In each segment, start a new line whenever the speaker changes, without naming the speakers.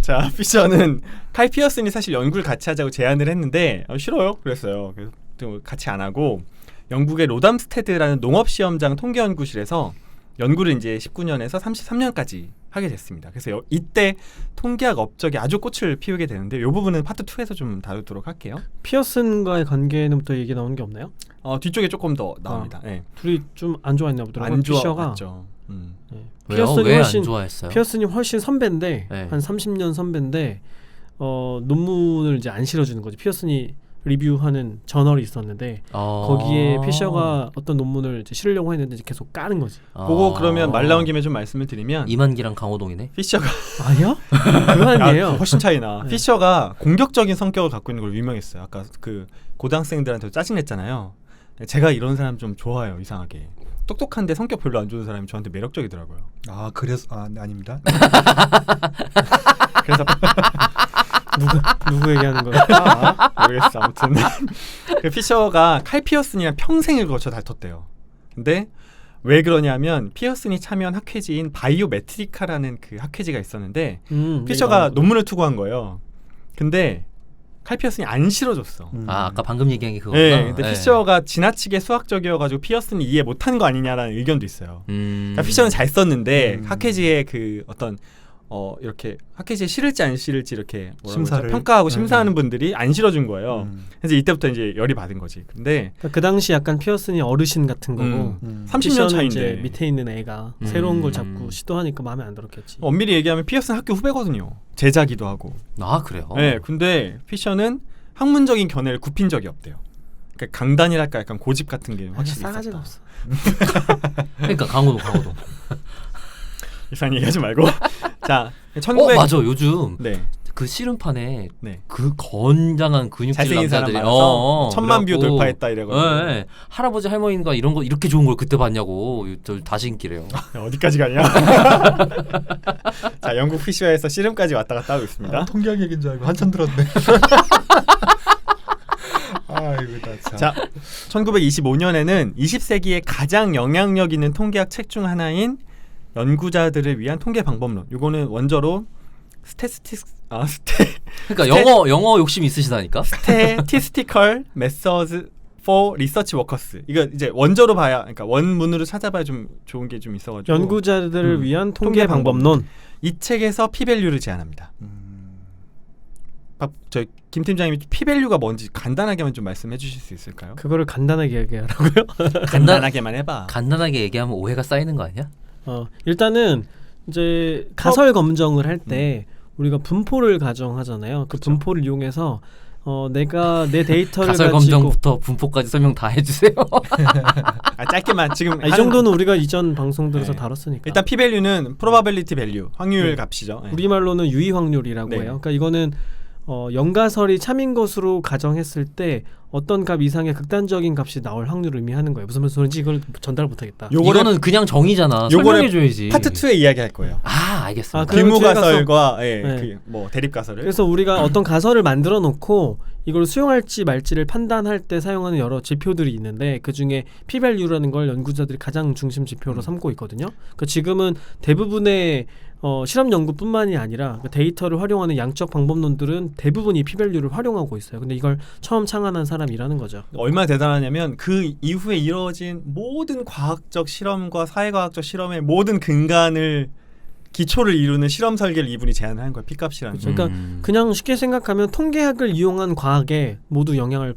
자, 피셔는 칼 피어슨이 사실 연구를 같이 하자고 제안을 했는데 싫어요. 그랬어요. 그래서 좀 같이 안 하고 영국의 로담스테드라는 농업시험장 통계연구실에서 연구를 이제 19년에서 33년까지 하게 됐습니다. 그래서 이때 통계학 업적이 아주 꽃을 피우게 되는데 이 부분은 파트 2에서 좀 다루도록 할게요.
피어슨과의 관계는 또 얘기 나오는 게 없나요?
뒤쪽에 조금 더 나옵니다. 네.
둘이 좀 안 좋아했나 보더라고요.
안
피셔가.
좋았죠.
네.
왜요? 왜 안 좋아했어요?
피어슨이 훨씬 선배인데
네.
한 30년 선배인데 논문을 이제 안 실어주는 거지. 피어슨이 리뷰하는 저널이 있었는데 거기에 피셔가 어떤 논문을 이제 실으려고 했는데 이제 계속 까는 거지.
그거 그러면 말 나온 김에 좀 말씀을 드리면
이만기랑 강호동이네.
피셔가
아니야? 그건 아니에요.
훨씬 차이나.
네.
피셔가 공격적인 성격을 갖고 있는 걸로 유명했어요. 아까 그 고등학생들한테 짜증냈잖아요. 제가 이런 사람 좀 좋아해요. 이상하게. 똑똑한데 성격 별로 안 좋은 사람이 저한테 매력적이더라고요.
그래서 네, 아닙니다.
그래서
누구 얘기하는 거야?
모르겠어. 아무튼 그 피셔가 칼 피어슨이랑 평생을 거쳐 다퉜대요. 근데 왜 그러냐면 피어슨이 참여한 학회지인 바이오메트리카라는 그 학회지가 있었는데 피셔가 논문을 투고한 거예요. 근데 칼 피어슨이 안 실어줬어.
아까 방금 얘기한 게 그거구나.
네, 근데 피셔가 지나치게 수학적이어가지고 피어슨이 이해 못한 거 아니냐라는 의견도 있어요. 그러니까 피셔는 잘 썼는데 학회지의 그 어떤 이렇게 학회지에 실을지 안 실을지 이렇게
심사를
평가하고 심사하는 분들이 안 실어준 거예요. 그래서 이때부터 이제 열이 받은 거지. 근데
그러니까 그 당시 약간 피어슨이 어르신 같은 거고
30년 차인데
이제 밑에 있는 애가 새로운 걸 자꾸 시도하니까 마음에 안 들었겠지.
엄밀히 얘기하면 피어슨 학교 후배거든요. 제자기도 하고.
그래요?
네, 근데 피셔는 학문적인 견해를 굽힌 적이 없대요. 그러니까 강단이랄까 약간 고집 같은 게 확실히
싸가지가
있었다.
없어.
그러니까 강호동.
이상 얘기하지 말고. 자, 1900
맞아. 요즘
네.
그 씨름판에
네.
그 건장한 근육질
잘생긴 사람
남자들이
많아서 1000만 뷰
그래갖고,
돌파했다 이래가지고.
네. 할아버지 할머니가 이런 거 이렇게 좋은 걸 그때 봤냐고 저 다시 인기래요.
어디까지 가냐? 자, 영국 피셔에서 씨름까지 왔다 갔다 하고 있습니다.
통계학 얘기인 줄 알고 한참 들었네. 아이고 나 참.
자, 1925년에는 20세기의 가장 영향력 있는 통계학 책 중 하나인 연구자들을 위한 통계 방법론. 이거는 원저로
그러니까 영어 욕심 있으시다니까.
Statistical Methods for Research Workers. 이거 이제 원저로 봐야, 그러니까 원문으로 찾아봐야 좀 좋은 게 좀 있어가지고.
연구자들을 위한 통계 방법론.
이 책에서 p-value를 제안합니다. 저 김 팀장님이 p-value가 뭔지 간단하게만 좀 말씀해 주실 수 있을까요?
그거를 간단하게 얘기하라고요?
간단하게만 해봐.
간단하게 얘기하면 오해가 쌓이는 거 아니야?
일단은 이제 가설 검정을 할 때 우리가 분포를 가정하잖아요. 그
그쵸.
분포를 이용해서 내가 내 데이터를
가설
가지고
검정부터 분포까지 설명 다 해주세요.
짧게만 지금
이 정도는 우리가 이전 방송들에서
네.
다뤘으니까.
일단 p-value는 probability value, 확률
네.
값이죠. 네.
우리말로는 유의 확률이라고
네.
해요. 그러니까 이거는 연가설이 참인 것으로 가정했을 때 어떤 값 이상의 극단적인 값이 나올 확률을 의미하는 거예요. 무슨 소리인지 이걸 전달 못하겠다.
이거는 그냥 정의잖아. 설명해줘야지.
파트 2에 이야기할 거예요.
알겠습니다.
그럼
비무
뒤에
가설과
네.
뭐 대립 가설을.
그래서 우리가 어떤 가설을 만들어 놓고 이걸 수용할지 말지를 판단할 때 사용하는 여러 지표들이 있는데 그중에 p-value라는 걸 연구자들이 가장 중심 지표로 삼고 있거든요. 그러니까 지금은 대부분의 실험 연구뿐만이 아니라 데이터를 활용하는 양적 방법론들은 대부분이 p-value를 활용하고 있어요. 근데 이걸 처음 창안한 사람이라는 거죠.
얼마나 대단하냐면 그 이후에 이루어진 모든 과학적 실험과 사회과학적 실험의 모든 근간을 기초를 이루는 실험 설계를 이분이 제안을 한 거예요. P값이라는.
그렇죠. 그러니까 그냥 쉽게 생각하면 통계학을 이용한 과학에 모두 영향을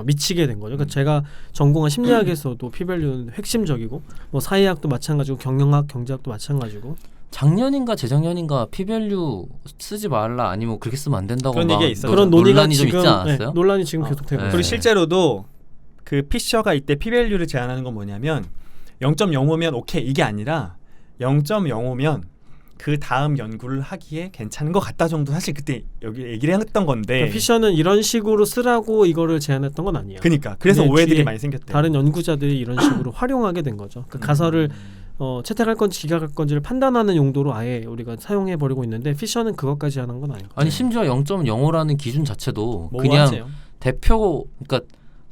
미치게 된 거죠. 그러니까 제가 전공한 심리학에서도 p-value는 핵심적이고 뭐 사회학도 마찬가지고 경영학, 경제학도 마찬가지고.
작년인가 재작년인가 p-value 쓰지 말라 아니면 그렇게 쓰면 안 된다고
그런 얘기가 있어요.
그런 논의가
논란이 좀
지금
있지 않았어요?
논란이 지금 계속 되고
네.
그리고 실제로도 그 피셔가 이때 p-value를 제안하는 건 뭐냐면 0.05면 오케이 이게 아니라 0.05면 그 다음 연구를 하기에 괜찮은 것 같다 정도 사실 그때 여기 얘기를 했던 건데.
그러니까 피셔는 이런 식으로 쓰라고 이거를 제안했던 건 아니에요.
그러니까 그래서
근데
오해들이
뒤에
많이 생겼대요.
다른 연구자들이 이런 식으로 활용하게 된 거죠. 그 가설을 채택할 건지 기각할 건지를 판단하는 용도로 아예 우리가 사용해 버리고 있는데 피셔는 그것까지 하는 건 아니고.
아니 심지어 0.05라는 기준 자체도
모호하세요.
그냥 대표 그러니까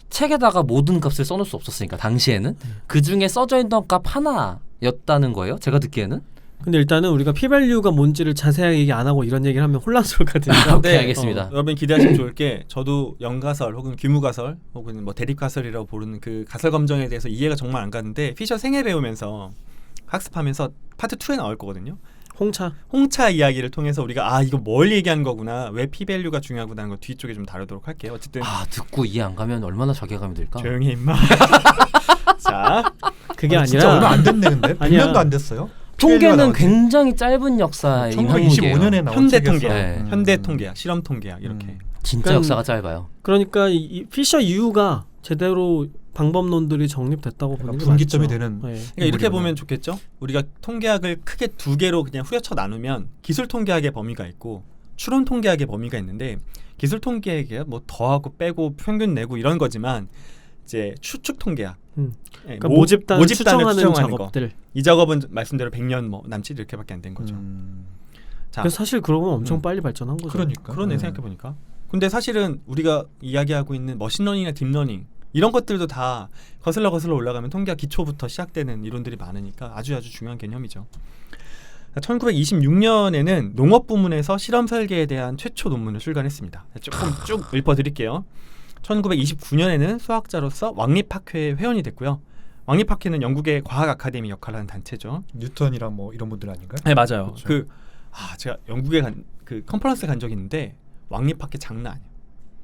책에다가 모든 값을 써놓을 수 없었으니까 당시에는 그 중에 써져 있던 값 하나였다는 거예요. 제가 듣기에는.
근데 일단은 우리가 P-value가 뭔지를 자세하게 얘기 안 하고 이런 얘기를 하면 혼란스러울 것 같으니까
오케이, 알겠습니다.
여러분 기대하시면 좋을 게 저도 연가설 혹은 규무가설 혹은 뭐 대립가설이라고 부르는 그 가설 검정에 대해서 이해가 정말 안 가는데 피셔 생애 배우면서 학습하면서 파트 2에 나올 거거든요. 홍차 이야기를 통해서 우리가 이거 뭘 얘기하는 거구나, 왜 P-value가 중요하구나 하는 거 뒤쪽에 좀 다루도록 할게요. 어쨌든
듣고 이해 안 가면 얼마나 자괴감이 들까?
조용히 임마. 자,
그게
진짜 얼마
아니라
안 됐네 근데
아니야.
100년도 안 됐어요.
통계는 굉장히 짧은 역사인 항목이에요.
1925년에 나온
현대
책이어서.
통계학,
네.
현대 통계학, 실험 통계학 이렇게.
진짜
그러니까
역사가 짧아요.
그러니까 이 피셔 이후가 제대로 방법론들이 정립됐다고 보는 게
분기점이
맞죠.
되는.
네.
그러니까 이렇게 보면 좋겠죠. 우리가 통계학을 크게 두 개로 그냥 후려쳐 나누면 기술 통계학의 범위가 있고 추론 통계학의 범위가 있는데, 기술 통계학이 뭐 더하고 빼고 평균 내고 이런 거지만 이제 추측 통계학,
그러니까 모집단을 추정하는
추정하는
작업들.
이 작업은 말씀대로 100년 뭐 남짓 이렇게밖에 안 된 거죠. 자,
그래서 사실 그러면 엄청 빨리 발전한 거죠.
그러니까.
그러네 생각해 보니까. 근데 사실은 우리가 이야기하고 있는 머신러닝이나 딥러닝 이런 것들도 다 거슬러 올라가면 통계학 기초부터 시작되는 이론들이 많으니까 아주 중요한 개념이죠. 1926년에는 농업 부문에서 실험 설계에 대한 최초 논문을 출간했습니다. 조금 쭉 읊어드릴게요. 1929년에는 수학자로서 왕립학회의 회원이 됐고요. 왕립학회는 영국의 과학 아카데미 역할을 하는 단체죠.
뉴턴이랑 뭐 이런 분들 아닌가요?
네, 맞아요.
그렇죠.
제가 영국에 그 컨퍼런스 간 적이 있는데 왕립학회 장난 아니에요.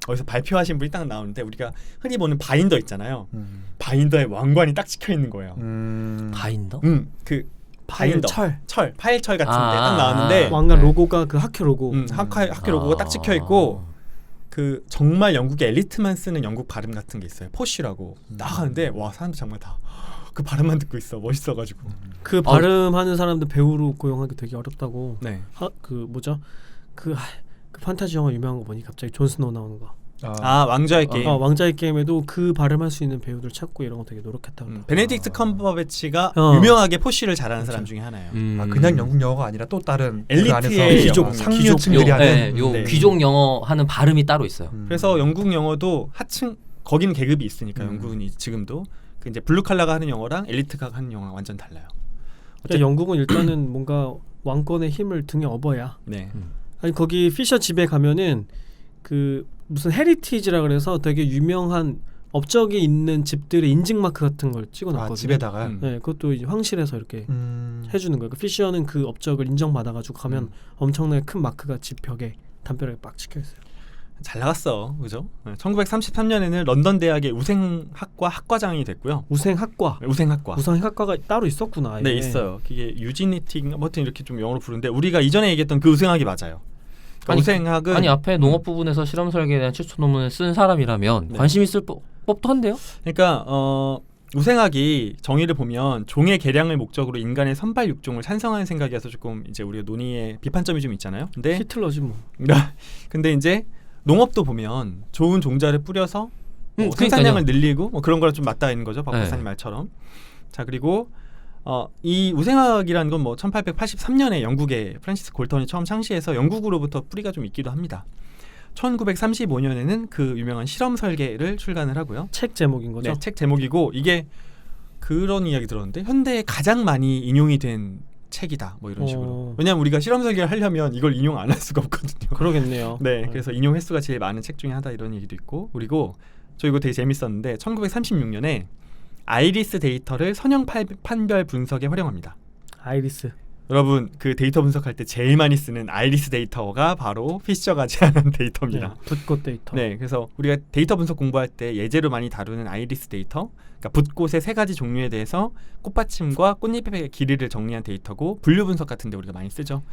거기서 발표하신 분이 딱 나오는데 우리가 흔히 보는 바인더 있잖아요. 바인더에 왕관이 딱 찍혀 있는 거예요.
바인더?
그 바인더, 파일철 같은데 딱 나왔는데
왕관
네.
로고가 그 학회 로고.
학회 로고가 딱 찍혀 있고, 그 정말 영국의 엘리트만 쓰는 영국 발음 같은 게 있어요. 포쉬라고. 나가는데 와, 사람들 정말 다 그 발음만 듣고 있어. 멋있어가지고.
그 발음하는 사람들 배우로 고용하기 되게 어렵다고.
네.
그 뭐죠? 그 판타지 영화 유명한 거 보니 갑자기 존 스노우 나오는 거.
왕좌의 게임.
왕좌의 게임에도 그 발음할 수 있는 배우들 찾고 이런 거 되게 노력했다고.
베네딕트 컴버배치가 유명하게 포쉬를 잘하는 사람 중에 하나예요.
그냥 영국 영어가 아니라 또 다른 그
엘리트의
안에서
귀족,
상류층들이 하는.
네.
귀족 영어 하는 발음이 따로 있어요.
그래서 영국 영어도 하층, 거기는 계급이 있으니까 영국은 지금도 그 이제 블루 칼라가 하는 영어랑 엘리트가 하는 영어랑 완전 달라요.
그러니까 영국은 일단은 뭔가 왕권의 힘을 등에 업어야.
네.
아니 거기 피셔 집에 가면은 그 무슨 헤리티지라 그래서 되게 유명한 업적이 있는 집들의 인증 마크 같은 걸 찍어놨거든요.
집에다가.
네, 그것도 이제 황실에서 이렇게 해주는 거예요. 그 피셔는 그 업적을 인정받아가지고 가면 엄청나게 큰 마크가 집 벽에 담벼락에 빡 찍혀 있어요.
잘 나갔어, 그죠? 1933년에는 런던 대학의 우생학과 학과장이 됐고요.
우생학과가 따로 있었구나.
네, 있어요. 그게 유지니티인가 뭐든 이렇게 좀 영어로 부르는데 우리가 이전에 얘기했던 그 우생학이 맞아요. 그러니까 우생학은
앞에 농업 부분에서 실험 설계에 대한 최초 논문을 쓴 사람이라면 관심 있을 법도 한데요.
그러니까 우생학이 정의를 보면 종의 개량을 목적으로 인간의 선발 육종을 찬성하는 생각이어서 조금 이제 우리가 논의에 비판점이 좀 있잖아요. 근데
히틀러지 뭐.
근데 이제 농업도 보면 좋은 종자를 뿌려서 생산량을 늘리고 뭐 그런 거랑 좀 맞닿아 있는 거죠. 박 박사님 말처럼. 자, 그리고 이 우생학이라는 건 뭐 1883년에 영국의 프랜시스 골턴이 처음 창시해서 영국으로부터 뿌리가 좀 있기도 합니다. 1935년에는 그 유명한 실험 설계를 출간을 하고요.
책 제목인 거죠?
네, 책 제목이고 이게 그런 이야기 들었는데 현대에 가장 많이 인용이 된 책이다. 뭐 이런 식으로. 왜냐하면 우리가 실험 설계를 하려면 이걸 인용 안 할 수가 없거든요.
그러겠네요.
네, 그래서 인용 횟수가 제일 많은 책 중에 하나 이런 얘기도 있고, 그리고 저 이거 되게 재밌었는데 1936년에 아이리스 데이터를 선형 판별 분석에 활용합니다.
아이리스.
여러분 그 데이터 분석할 때 제일 많이 쓰는 아이리스 데이터가 바로 피셔가 제안한 데이터입니다.
네, 붓꽃 데이터.
네, 그래서 우리가 데이터 분석 공부할 때 예제로 많이 다루는 아이리스 데이터, 그러니까 붓꽃의 세 가지 종류에 대해서 꽃받침과 꽃잎의 길이를 정리한 데이터고, 분류 분석 같은데 우리가 많이 쓰죠.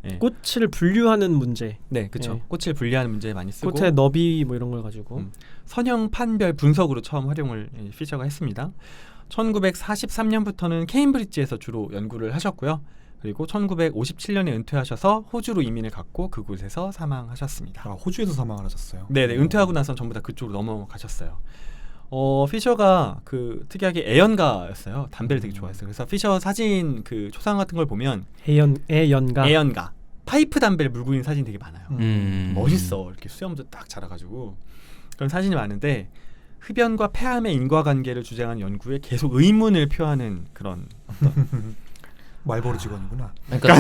네.
꽃을 분류하는 문제.
네, 그렇죠.
네.
꽃을 분류하는 문제 많이 쓰고,
꽃의 너비 뭐 이런 걸 가지고
선형 판별 분석으로 처음 활용을 피셔가 했습니다. 1943년부터는 케임브리지에서 주로 연구를 하셨고요. 그리고 1957년에 은퇴하셔서 호주로 이민을 갔고 그곳에서 사망하셨습니다.
호주에서 사망을 하셨어요.
네네, 은퇴하고 나선 전부 다 그쪽으로 넘어가셨어요. 피셔가 그 특이하게 애연가였어요. 담배를 되게 좋아했어요. 그래서 피셔 사진 그 초상 같은 걸 보면 애연가 파이프 담배를 물고 있는 사진이 되게 많아요. 멋있어. 이렇게 수염도 딱 자라가지고 그런 사진이 많은데, 흡연과 폐암의 인과관계를 주장한 연구에 계속 의문을 표하는 그런
말보로 직원이구나.
그러니까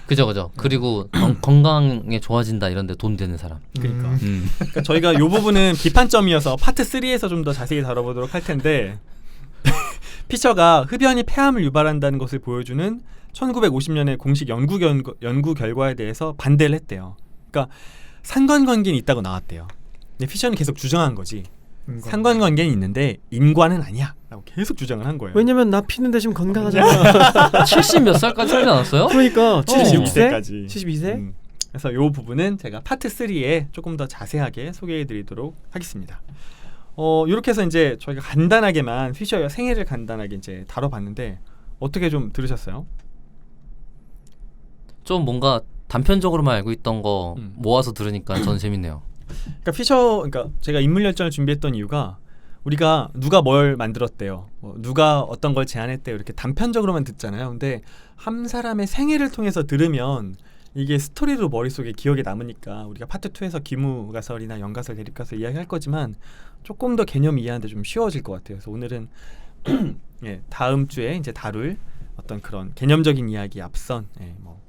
그죠. 그리고 건강에 좋아진다 이런데 돈 되는 사람.
그러니까. 그러니까 저희가 이 부분은 비판점이어서 파트 3에서 좀 더 자세히 다뤄보도록 할 텐데 피셔가 흡연이 폐암을 유발한다는 것을 보여주는 1950년의 공식 연구 결과에 대해서 반대를 했대요. 그러니까 상관관계는 있다고 나왔대요. 근데 피셔는 계속 주장한 거지. 상관관계는 있는데 인과는 아니야 라고 계속 주장을 한 거예요.
왜냐면 나 피는 대신 건강하잖아.
70 몇 살까지 살지 않았어요?
그러니까 72세?
72세까지.
72세?
그래서 이 부분은 제가 파트 3에 조금 더 자세하게 소개해드리도록 하겠습니다. 이렇게 해서 이제 저희가 간단하게만 피셔의 생애를 간단하게 이제 다뤄봤는데 어떻게 좀 들으셨어요?
좀 뭔가 단편적으로만 알고 있던 거
음.
모아서 들으니까 저는 재밌네요.
그러니까 그러니까 제가 인물 열전을 준비했던 이유가 우리가 누가 뭘 만들었대요, 누가 어떤 걸 제안했대요 이렇게 단편적으로만 듣잖아요. 근데 한 사람의 생애를 통해서 들으면 이게 스토리로 머릿속에 기억에 남으니까 우리가 파트 2에서 기무가설이나 연가설, 대립가설 이야기할 거지만 조금 더 개념 이해하는데 좀 쉬워질 것 같아요. 그래서 오늘은 예, 다음 주에 이제 다룰 어떤 그런 개념적인 이야기 앞선 뭐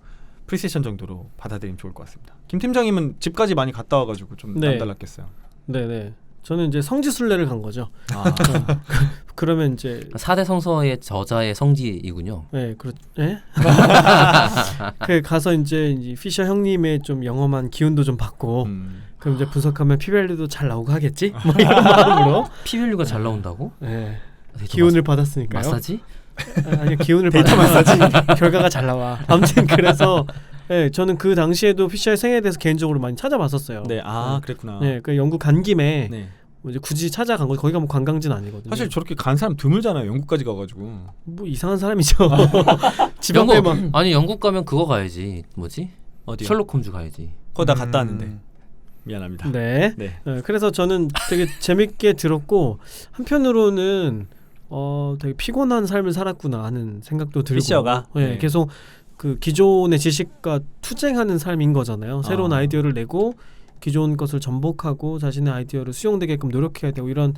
프리세션 정도로 받아들이면 좋을 것 같습니다. 김 팀장님은 집까지 많이 갔다 와가지고 좀
네.
남달랐겠어요.
네네. 저는 이제 성지순례를 간 거죠.
아,
그러면 이제
4대 성서의 저자의 성지이군요.
네, 예? 그 가서 이제 피셔 형님의 좀 영험한 기운도 좀 받고 그럼 이제 분석하면 피밸류도 잘 나오고 하겠지? 뭐 이런 마음으로
피밸류가 잘 나온다고?
네.
데이터
기운을 받았으니까요.
마사지?
아니 기운을
데이터
받아야지 결과가 잘 나와. 아무튼 그래서 네, 저는 그 당시에도 피셔의 생애에 대해서 개인적으로 많이 찾아봤었어요.
네, 그랬구나.
네, 그 영국 간 김에
네.
뭐 이제 굳이 찾아간 거 거기가 뭐 관광지는 아니거든요.
사실 저렇게 간 사람 드물잖아요. 영국까지 가가지고.
뭐 이상한 사람이죠. 지방대만.
아니 영국 가면 그거 가야지. 뭐지?
어디요?
셜록 홈즈 가야지.
거기다 갔다 왔는데 미안합니다.
네.
네.
그래서 저는 되게 재밌게 들었고 한편으로는 되게 피곤한 삶을 살았구나 하는 생각도 들고.
피셔가?
네,
네.
계속 그 기존의 지식과 투쟁하는 삶인 거잖아요. 새로운 아이디어를 내고 기존 것을 전복하고 자신의 아이디어를 수용되게끔 노력해야 되고 이런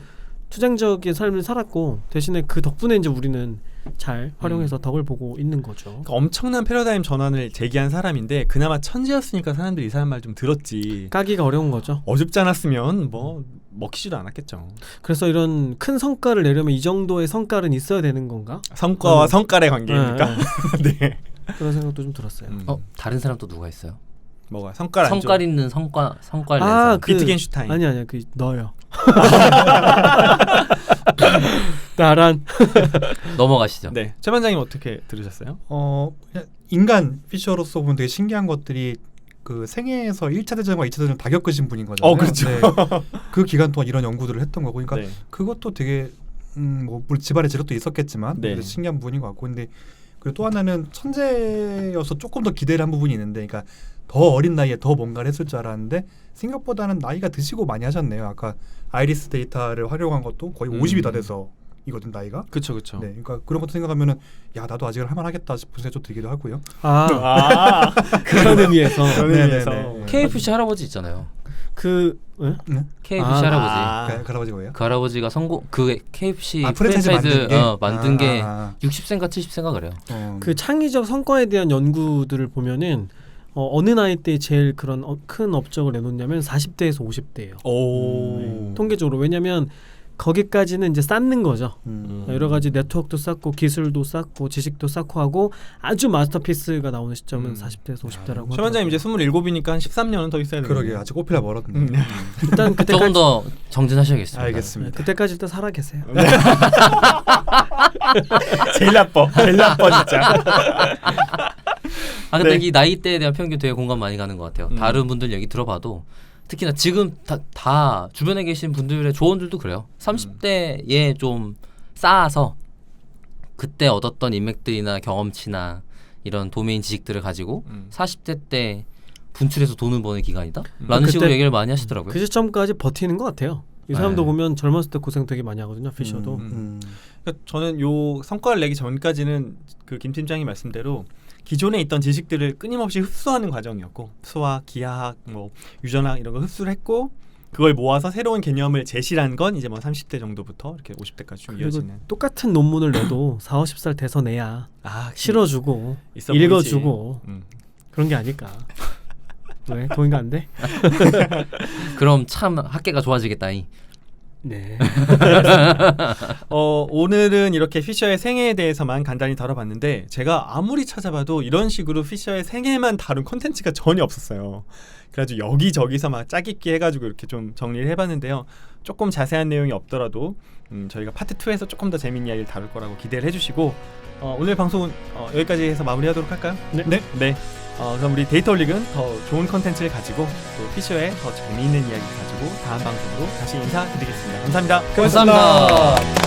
투쟁적인 삶을 살았고 대신에 그 덕분에 이제 우리는 잘 활용해서 덕을 보고 있는 거죠.
그러니까 엄청난 패러다임 전환을 제기한 사람인데 그나마 천재였으니까 사람들이 이 사람 말 좀 들었지.
까기가 어려운 거죠.
어줍지 않았으면 뭐 먹히지도 않았겠죠.
그래서 이런 큰 성과를 내려면 이 정도의 성과는 있어야 되는 건가?
성과와 성깔의 관계입니까? 네.
그런 생각도 좀 들었어요.
다른 사람 또 누가 있어요?
뭐가 성깔 안
성깔
좋아?
있는 성과를 낸 사람.
비트겐슈타인.
아니야 그 너요. 나란.
넘어가시죠.
네. 최 반장님 어떻게 들으셨어요?
그냥 인간 피셔로서 보면 되게 신기한 것들이 그 생애에서 1차 대전과 2차 대전을 다 겪으신 분인 거잖아요.
그렇죠.
네. 그 기간 동안 이런 연구들을 했던 거고, 그러니까
네.
그것도 되게 뭐 물론 집안의 재력도 있었겠지만
네.
되게 신기한 분인 것 같고, 근데 그리고 또 하나는 천재여서 조금 더 기대를 한 부분이 있는데, 그러니까 더 어린 나이에 더 뭔가를 했을 줄 알았는데 생각보다는 나이가 드시고 많이 하셨네요. 아까 아이리스 데이터를 활용한 것도 거의 50이 다 돼서 이거든 나이가.
그렇죠.
네, 그러니까 그런 것도 생각하면은 야 나도 아직은 할만하겠다 싶은 생각이 좀 들기도 하고요.
그런 의미에서
그런
네,
의미에서.
네, 네.
KFC 할아버지 있잖아요.
그
KFC 할아버지.
그 할아버지가요?
그 할아버지가 그 KFC
프랜차이즈
프랜차이즈
만든 게?
만든 게
아.
60세인가 70세인가 그래요.
그 창의적 성과에 대한 연구들을 보면은 어느 나이 때 제일 그런 큰 업적을 내놓냐면 40대에서 50대예요.
오.
통계적으로. 왜냐면 거기까지는 이제 쌓는 거죠.
음.
여러 가지 네트워크도 쌓고 기술도 쌓고 지식도 쌓고 하고 아주 마스터피스가 나오는 시점은 40대에서 50대라고.
최 반장님 이제 27이니까 한 13년은 더 있어야 돼요.
그러게 아직 꽃피라 멀었네.
일단 그때까지
조금 더 정진하셔야겠습니다.
알겠습니다.
그때까지 일단 살아 계세요.
제일 나빠 진짜.
근데
네.
이 나이대에 대한 편견 되게 공감 많이 가는 것 같아요. 다른 분들 얘기 들어봐도 특히나 지금 다 주변에 계신 분들의 조언들도 그래요. 30대에 좀 쌓아서 그때 얻었던 인맥들이나 경험치나 이런 도메인 지식들을 가지고 40대 때 분출해서 돈을 버는 기간이다? 라는 식으로
그때
얘기를 많이 하시더라고요.
그 시점까지 버티는 것 같아요. 이 사람도
네.
보면 젊었을 때 고생 되게 많이 하거든요. 피셔도.
그러니까 저는 요 성과를 내기 전까지는 그 김 팀장이 말씀대로 기존에 있던 지식들을 끊임없이 흡수하는 과정이었고 수학, 기하학, 뭐 유전학 이런 거 흡수를 했고 그걸 모아서 새로운 개념을 제시한 건 이제 뭐 30대 정도부터 이렇게 50대까지 쭉
그리고
이어지는.
똑같은 논문을 내도 40, 50살 돼서 내야
아,
실어주고
있어
읽어주고
보이지.
그런 게 아닐까. 왜 동의가 안 돼?
그럼 참 학계가 좋아지겠다이.
네.
오늘은 이렇게 피셔의 생애에 대해서만 간단히 다뤄봤는데 제가 아무리 찾아봐도 이런 식으로 피셔의 생애만 다룬 콘텐츠가 전혀 없었어요. 그래가지고 여기저기서 막 짜깁기 해가지고 이렇게 좀 정리를 해봤는데요. 조금 자세한 내용이 없더라도 저희가 파트 2에서 조금 더 재밌는 이야기를 다룰 거라고 기대를 해주시고 오늘 방송은 여기까지 해서 마무리하도록 할까요?
네.
그럼 우리 데이터올릭은 더 좋은 콘텐츠를 가지고 또 피셔의 더 재미있는 이야기를 가지고 다음 방송으로 다시 인사드리겠습니다. 감사합니다.
감사합니다.